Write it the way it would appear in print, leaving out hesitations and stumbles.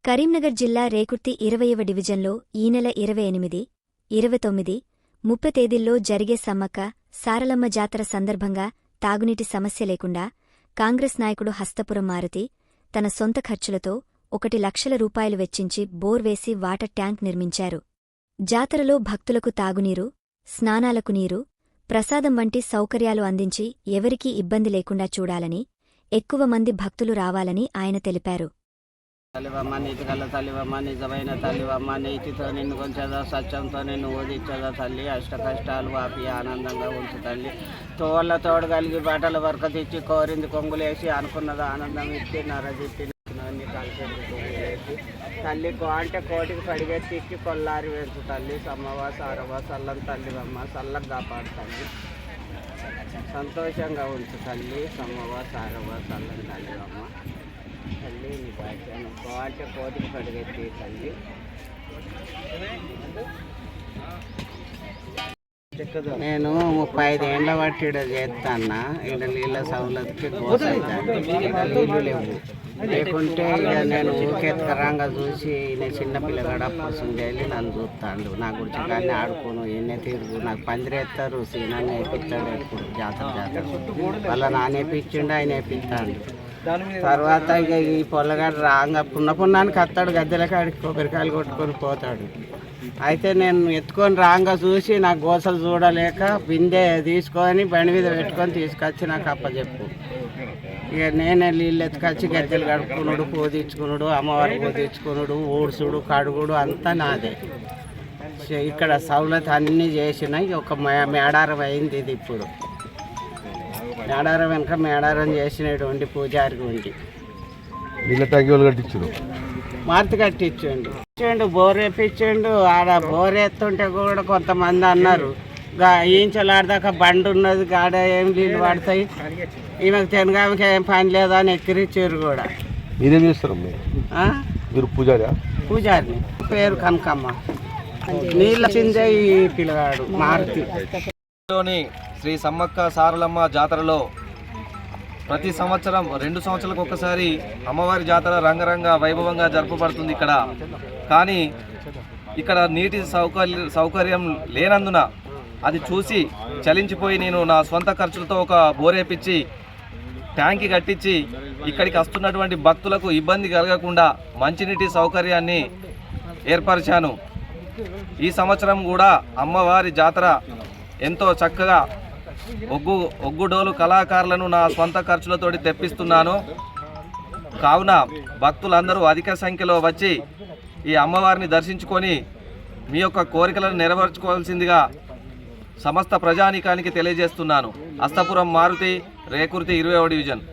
కరీంనగర్ జిల్లా రేకుర్తి 20వ డివిజన్లో ఈ నెల 28, 29, 30 తేదీల్లో జరిగే సమ్మక్క సారలమ్మ జాతర సందర్భంగా తాగునీటి సమస్య లేకుండా కాంగ్రెస్ నాయకుడు హస్తపురం మారుతి తన సొంత ఖర్చులతో 1 లక్షల రూపాయలు వెచ్చించి బోర్ వేసి వాటర్ ట్యాంక్ నిర్మించారు. జాతరలో భక్తులకు తాగునీరు, స్నానాలకు నీరు, ప్రసాదం వంటి సౌకర్యాలు అందించి ఎవరికీ ఇబ్బంది లేకుండా చూడాలని, ఎక్కువ మంది భక్తులు రావాలని ఆయన తెలిపారు. తల్లివమ్మ, నీతిగల తల్లివమ్మ, నిజమైన తల్లివమ్మ, నీతితో నిన్ను కొంచెదా, సత్యంతో నిన్ను ఓదించదా తల్లి, అష్ట కష్టాలు ఆపి ఆనందంగా ఉంచు తల్లి. తోళ్ళ తోడు కలిగి బట్టల వరకు తెచ్చి కోరింది కొంగులేసి అనుకున్నది ఆనందం ఇచ్చి నరజిత్తి అన్ని కలిసి కొంగులేసి తల్లి అంటే కోటికి పడిగెత్తి ఇచ్చి కొల్లారి వేసు తల్లి. సమ్మవ సారవ సల్లం తల్లివమ్మ, సల్లం కాపాడు తల్లి, సంతోషంగా ఉంచు తల్లి. సమ్మవ సారవ సల్లం తల్లివమ్మ తల్లి, నీ భాషను అంటే కోటికి పడిగెత్తి తల్లి. నేను 35 ఏళ్ళ బట్టి ఇక్కడ చేస్తాను. ఇక్కడ నీళ్ళ సౌలతకి కోసైతాను, ఇక్కడ నీళ్ళు లేవు. లేకుంటే ఇక నేను ఊరికెత్తకరంగా చూసి ఈయన చిన్న పిల్లగాడ పసులు చేయాలి నన్ను చూస్తాడు. నా గురించి కానీ ఆడుకోను, ఎన్నే తిరుగు, నాకు పందిరేస్తారు, సీనాన్ని వేపిస్తాడు. ఎప్పుడు జాతర వాళ్ళ నాన్న వేపించిండు, ఆయన వేపిస్తాడు. తర్వాత ఇక ఈ పొల్లగాడు రాంగా పున్నానికి వస్తాడు, గద్దెల కాడికి కొబ్బరికాయలు కొట్టుకొని పోతాడు. అయితే నేను ఎత్తుకొని రాంగా చూసి నాకు గోసలు చూడలేక బిందె తీసుకొని బండి మీద పెట్టుకొని తీసుకొచ్చి నాకు అప్పచెప్పు. ఇక నేనే నీళ్ళు ఎత్తుకొచ్చి గద్దెలు కడుక్కునుడు, పోదించుకునుడు, అమ్మవారికి పోదించుకునుడు, ఊడ్చుడు, కడుగుడు అంతా నాదే. ఇక్కడ సౌలత్ అన్నీ చేసిన ఒక మేడారం అయింది. ఇది ఇప్పుడు మేడారం వెనక మేడారం చేసినటువంటి పూజారికి ఉండి నీళ్ళ ట్యాంక్ వాళ్ళు కట్టించారు, మార్తి కట్టించండు, బోర్ వేపించండు. ఆడ బోర్ ఎత్తుంటే కూడా కొంతమంది అన్నారు ఈంచలాడదాకా బండి ఉన్నది, గాడ ఏం నీళ్ళు పడతాయి, ఈమెకు తెనగామికి ఏం పని లేదా అని ఎక్కిరిచ్చారు కూడా. మీరేం చేస్తారు మీరు? పూజారిని పేరు కనకమ్మ. నీళ్ళ చిందే ఈ పిల్లగాడు మారుతి. శ్రీ సమ్మక్క సారలమ్మ జాతరలో ప్రతి సంవత్సరం 2 సంవత్సరాలకు ఒకసారి అమ్మవారి జాతర రంగరంగ వైభవంగా జరుపబడుతుంది ఇక్కడ. కానీ ఇక్కడ నీటి సౌకర్యం లేనందున అది చూసి చలించిపోయి నేను నా సొంత ఖర్చులతో ఒక బోరేపించి ట్యాంకి కట్టించి ఇక్కడికి వస్తున్నటువంటి భక్తులకు ఇబ్బంది కలగకుండా మంచినీటి సౌకర్యాన్ని ఏర్పరిచాను. ఈ సంవత్సరం కూడా అమ్మవారి జాతర ఎంతో చక్కగా ఒగ్గుడోలు కళాకారులను నా స్వంత ఖర్చులతోటి తెప్పిస్తున్నాను. కావున భక్తులందరూ అధిక సంఖ్యలో వచ్చి ఈ అమ్మవారిని దర్శించుకొని మీ యొక్క కోరికలను నెరవేర్చుకోవాల్సిందిగా సమస్త ప్రజానీకానికి తెలియజేస్తున్నాను. హస్తపురం మారుతి, రేకుర్తి 20వ డివిజన్.